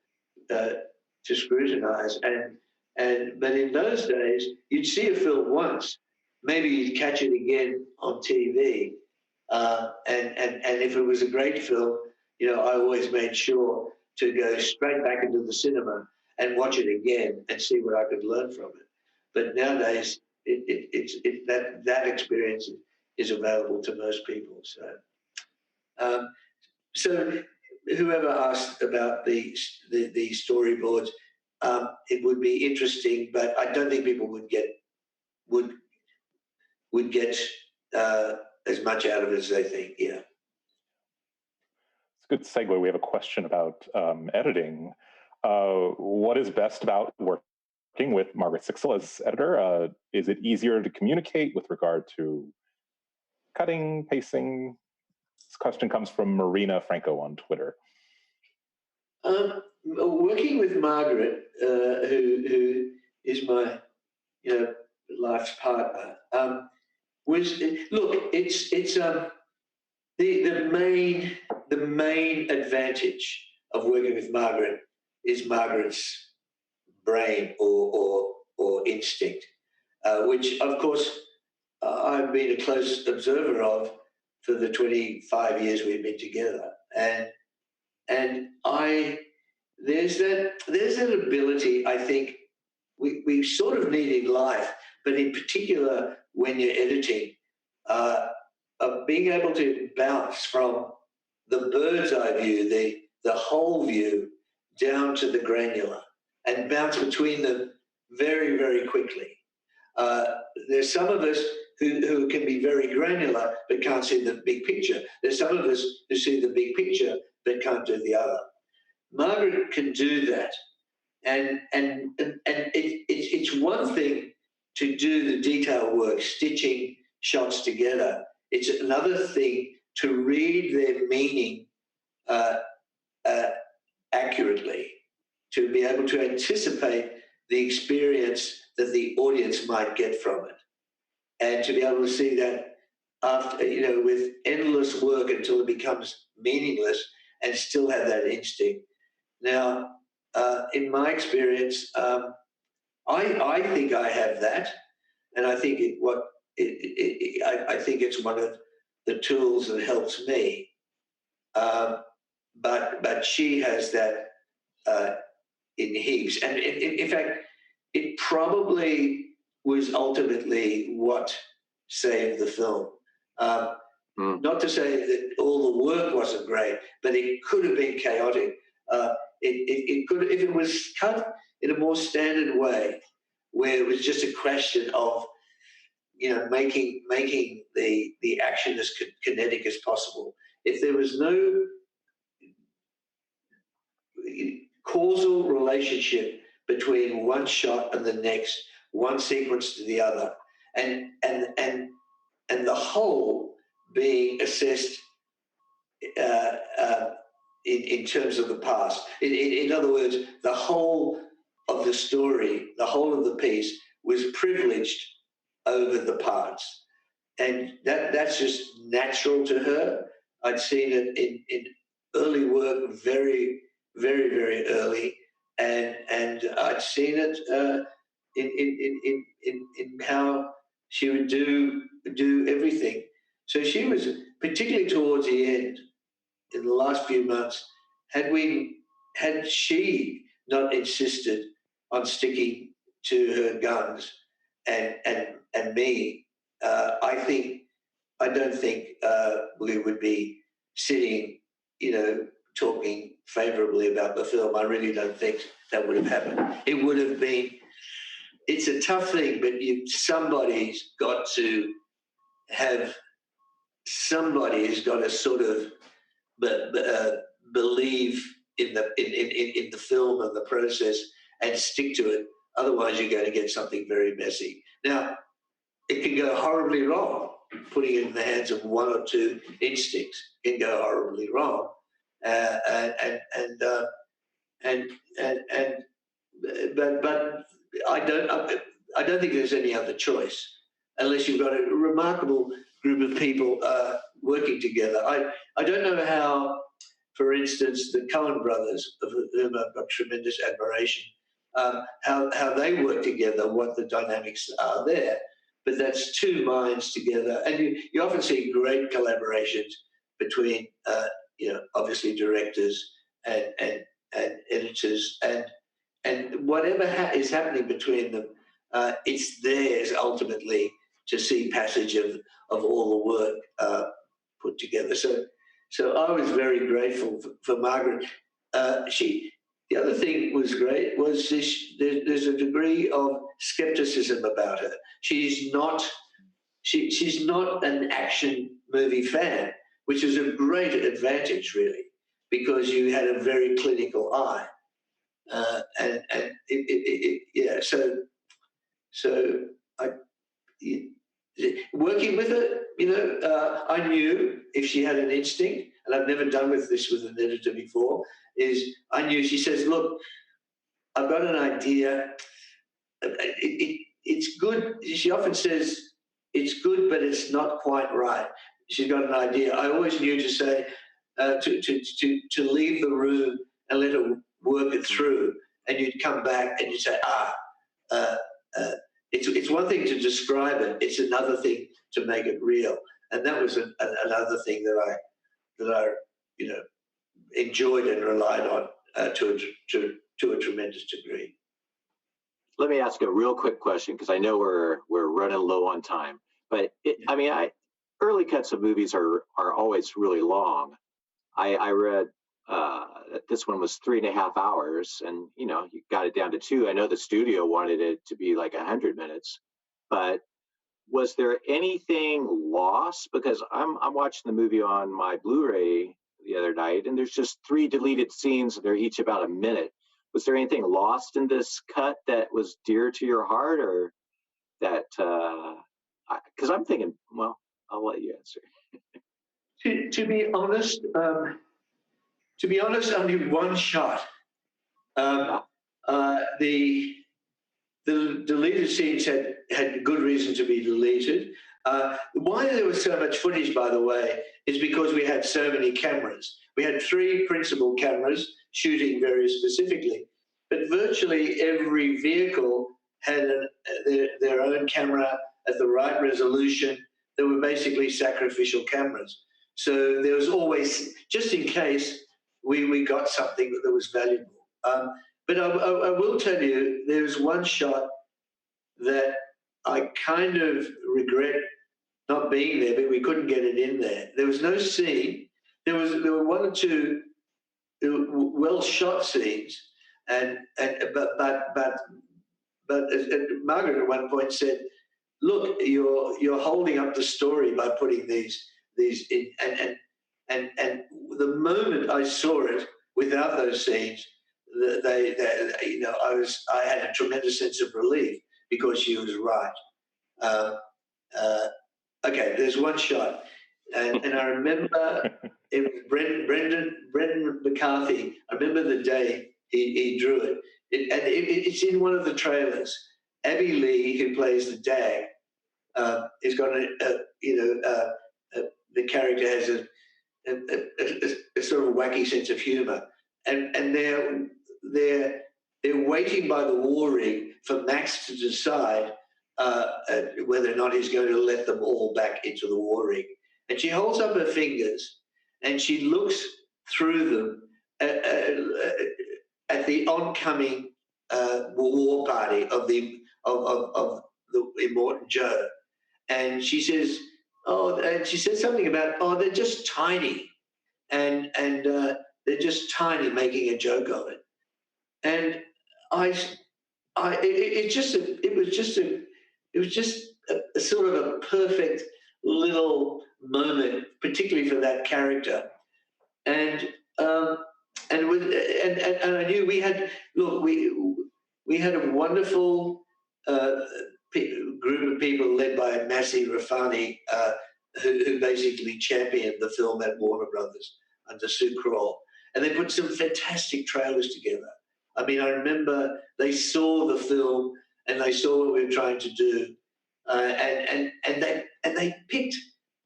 to scrutinize. But in those days, you'd see a film once, maybe you'd catch it again on TV, and if it was a great film, I always made sure to go straight back into the cinema and watch it again and see what I could learn from it. But nowadays, that experience is available to most people. So whoever asked about the storyboards, it would be interesting, but I don't think people would get as much out of it as they think. Yeah. It's a good segue. We have a question about editing. What is best about working with Margaret Sixel as editor? Is it easier to communicate with regard to cutting, pacing? This question comes from Marina Franco on Twitter. Working with Margaret, who is my life's partner, it's the main advantage of working with Margaret is Margaret's brain or instinct, which of course I've been a close observer of for the 25 years we've been together, and there's that ability I think we sort of need in life, but in particular when you're editing, of being able to bounce from the bird's eye view, the whole view, down to the granular, and bounce between them very, very quickly. There's some of us who can be very granular but can't see the big picture. There's some of us who see the big picture but can't do the other. Margaret can do that, and it's one thing to do the detail work, stitching shots together. It's another thing to read their meaning accurately, to be able to anticipate the experience that the audience might get from it, and to be able to see that after, with endless work until it becomes meaningless, and still have that instinct. Now, in my experience, I think I have that, and I think I think it's one of the tools that helps me. But she has that in heaps, and in fact, it probably was ultimately what saved the film. Not to say that all the work wasn't great, but it could have been chaotic. It could, if it was cut in a more standard way, where it was just a question of making the action as kinetic as possible. If there was no causal relationship between one shot and the next, one sequence to the other, and the whole being assessed in terms of the past. In other words, the whole of the story, the whole of the piece was privileged over the parts. And that's just natural to her. I'd seen it in early work, very, very, very early. And I'd seen it in how she would do everything. So she was, particularly towards the end, in the last few months, had she not insisted on sticking to her guns and me, I don't think we would be sitting, talking favorably about the film. I really don't think that would have happened. It would have been. It's a tough thing, but somebody's got to sort of believe in the film and the process and stick to it. Otherwise, you're going to get something very messy. Now, it can go horribly wrong. Putting it in the hands of one or two instincts can go horribly wrong, but I don't think there's any other choice unless you've got a remarkable group of people working together. I don't know how, for instance, the Coen brothers, of whom I've got tremendous admiration, how they work together, what the dynamics are there. But that's two minds together, and you often see great collaborations between, obviously directors and editors, and whatever is happening between them, it's theirs ultimately to see passage of all the work put together. So I was very grateful for Margaret. The other thing was great was there's a degree of skepticism about her. She's not an action movie fan, which is a great advantage, really, because you had a very clinical eye, So working with her, I knew if she had an instinct, and I've never done this with an editor before, I knew. She says, look, I've got an idea. It's good. She often says, it's good, but it's not quite right. She's got an idea. I always knew to say, to leave the room and let her work it through, and you'd come back and you'd say, it's one thing to describe it, it's another thing to make it real. And that was another thing that I enjoyed and relied on to a tremendous degree. Let me ask a real quick question, because I know we're running low on time. But early cuts of movies are always really long. I read that this one was 3.5 hours, and you got it down to 2. I know the studio wanted it to be like 100 minutes, but was there anything lost? Because I'm watching the movie on my Blu-ray the other night, and there's just 3 deleted scenes, and they're each about a minute. Was there anything lost in this cut that was dear to your heart, or that? Because I'm thinking, well, I'll let you answer. To be honest, only one shot. The deleted scenes had good reason to be deleted. Why there was so much footage, by the way, is because we had so many cameras. We had 3 principal cameras shooting very specifically, but virtually every vehicle had their own camera at the right resolution. They were basically sacrificial cameras. So there was always, just in case we got something that was valuable. But I will tell you, there's one shot that I kind of regret not being there, but we couldn't get it in there. There was no scene. There were 1 or 2 well shot scenes, but Margaret at one point said, "Look, you're holding up the story by putting these in." And the moment I saw it without those scenes, I had a tremendous sense of relief because she was right. Okay, there's one shot, and I remember it was Brendan McCarthy. I remember the day he drew it. It's in one of the trailers. Abby Lee, who plays the dag, has got the character has a sort of wacky sense of humour, and they're waiting by the war rig for Max to decide whether or not he's going to let them all back into the war rig. And she holds up her fingers and she looks through them at the oncoming war party of the Immortan Joe, and she says, something about, they're just tiny, and they're just tiny, making a joke of it. And it was just a sort of a perfect little moment, particularly for that character. And I knew we had, look, we had a wonderful group of people led by Massi Rafani, who basically championed the film at Warner Brothers under Sue Kroll. And they put some fantastic trailers together. I mean, I remember they saw the film and they saw what we were trying to do, and they picked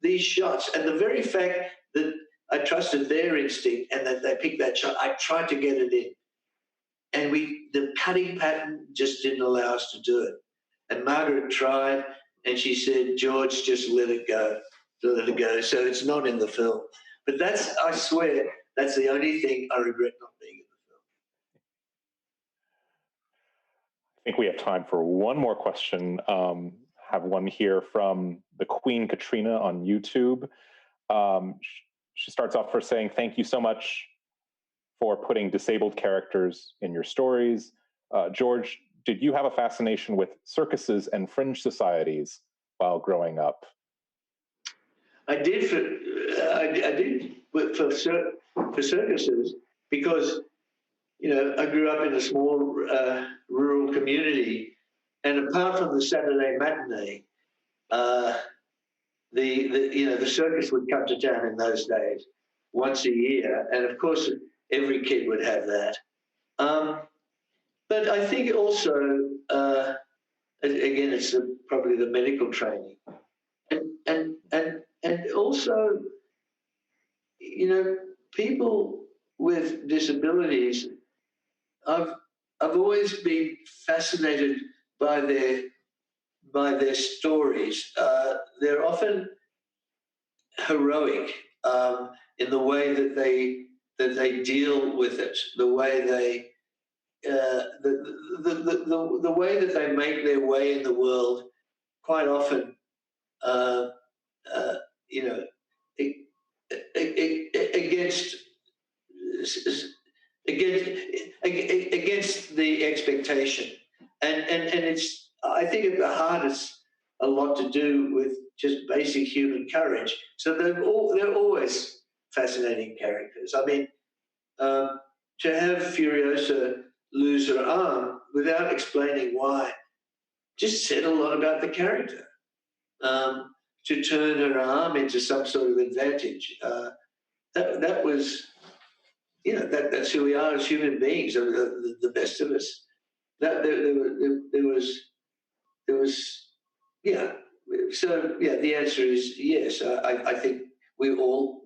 these shots. And the very fact that I trusted their instinct and that they picked that shot, I tried to get it in. And the cutting pattern just didn't allow us to do it. And Margaret tried, and she said, George, just let it go. Let it go. So it's not in the film. But that's, I swear, that's the only thing I regret not being in the film. I think we have time for one more question. Have one here from the Queen Katrina on YouTube. She starts off for saying, thank you so much for putting disabled characters in your stories. George, did you have a fascination with circuses and fringe societies while growing up? I did for circuses because, you know, I grew up in a small rural community, and apart from the Saturday matinee, the circus would come to town in those days once a year, and of course every kid would have that. But I think also, again, it's probably the medical training, and also, you know, people with disabilities. I've always been fascinated by their stories. They're often heroic in the way that they deal with it, the way they the way that they make their way in the world. Quite often, you know, against the expectation, and it's, I think at the heart it's a lot to do with just basic human courage. So they're always fascinating characters. I mean, to have Furiosa lose her arm without explaining why just said a lot about the character. To turn her arm into some sort of advantage, that was, you know, that's who we are as human beings, the best of us. That there was, yeah. So yeah, the answer is yes. I think we all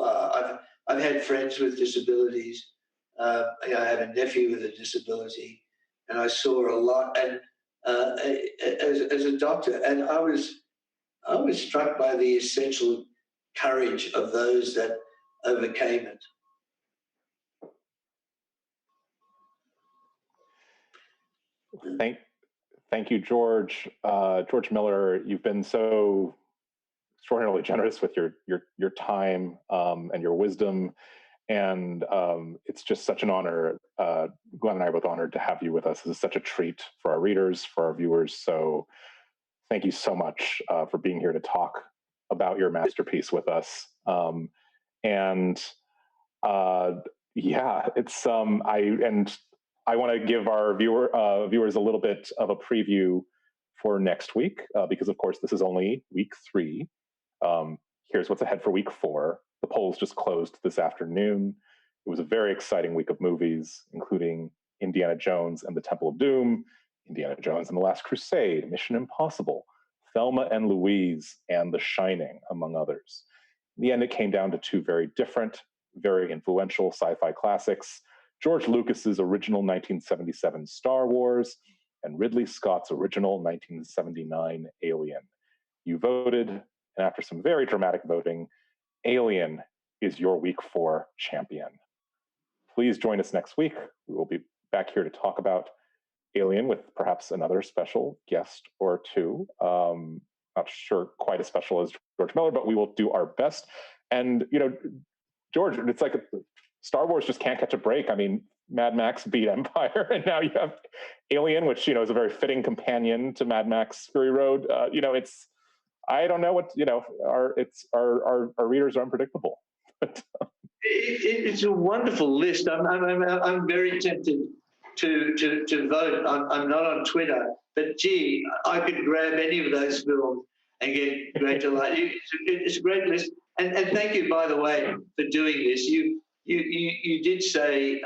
are. I've had friends with disabilities. I have a nephew with a disability, and I saw a lot. And as a doctor, and I was struck by the essential courage of those that overcame it. Thank you, George. George Miller, you've been so extraordinarily generous with your time and your wisdom, and it's just such an honor. Glenn and I are both honored to have you with us. This is such a treat for our readers, for our viewers. So thank you so much for being here to talk about your masterpiece with us. Yeah, it's I want to give our viewers a little bit of a preview for next week, because of course this is only week 3. Here's what's ahead for week 4. The polls just closed this afternoon. It was a very exciting week of movies, including Indiana Jones and the Temple of Doom, Indiana Jones and the Last Crusade, Mission Impossible, Thelma and Louise, and The Shining, among others. In the end, it came down to 2 very different, very influential sci-fi classics: George Lucas's original 1977 Star Wars and Ridley Scott's original 1979 Alien. You voted, and after some very dramatic voting, Alien is your week 4 champion. Please join us next week. We will be back here to talk about Alien with perhaps another special guest or 2. Not sure quite as special as George Miller, but we will do our best. And, you know, George, it's like Star Wars just can't catch a break. I mean, Mad Max beat Empire, and now you have Alien, which, you know, is a very fitting companion to Mad Max Fury Road. You know, it's, I don't know what, you know, our readers are unpredictable. It's a wonderful list. I'm very tempted to vote. I'm not on Twitter, but gee, I could grab any of those films and get great delight. It's a great list. And thank you, by the way, for doing this. You did say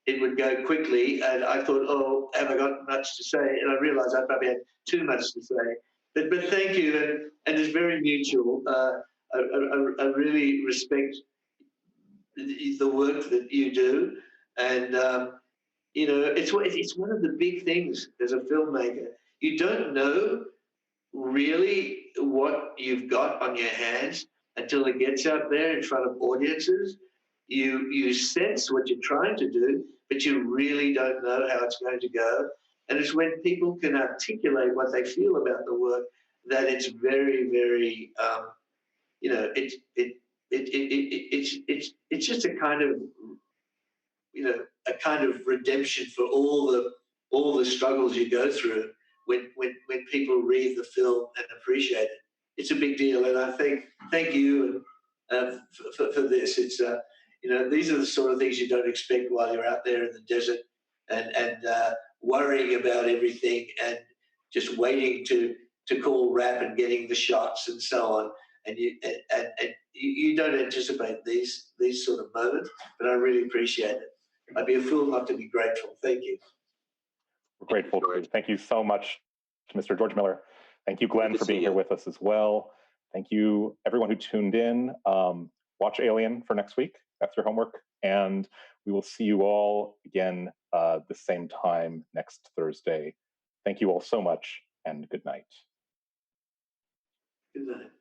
it would go quickly, and I thought, oh, have I got much to say? And I realised I probably had too much to say. But thank you, and it's very mutual. I really respect the work that you do, and you know, it's one of the big things as a filmmaker. You don't know really what you've got on your hands until it gets out there in front of audiences. You sense what you're trying to do, but you really don't know how it's going to go. And it's when people can articulate what they feel about the work that it's very, very, you know, it's just a kind of, you know, a kind of redemption for all the struggles you go through when people read the film and appreciate it. It's a big deal, and I thank you for this. It's you know, these are the sort of things you don't expect while you're out there in the desert and worrying about everything and just waiting to call rap and getting the shots and so on. And you don't anticipate these sort of moments, but I really appreciate it. I'd be a fool not to be grateful. Thank you. We're grateful to you. Thank you so much to Mr. George Miller. Thank you, Glenn, for being here with us as well. Thank you, everyone who tuned in. Watch Alien for next week. That's your homework. And we will see you all again the same time next Thursday. Thank you all so much, and good night. Good night.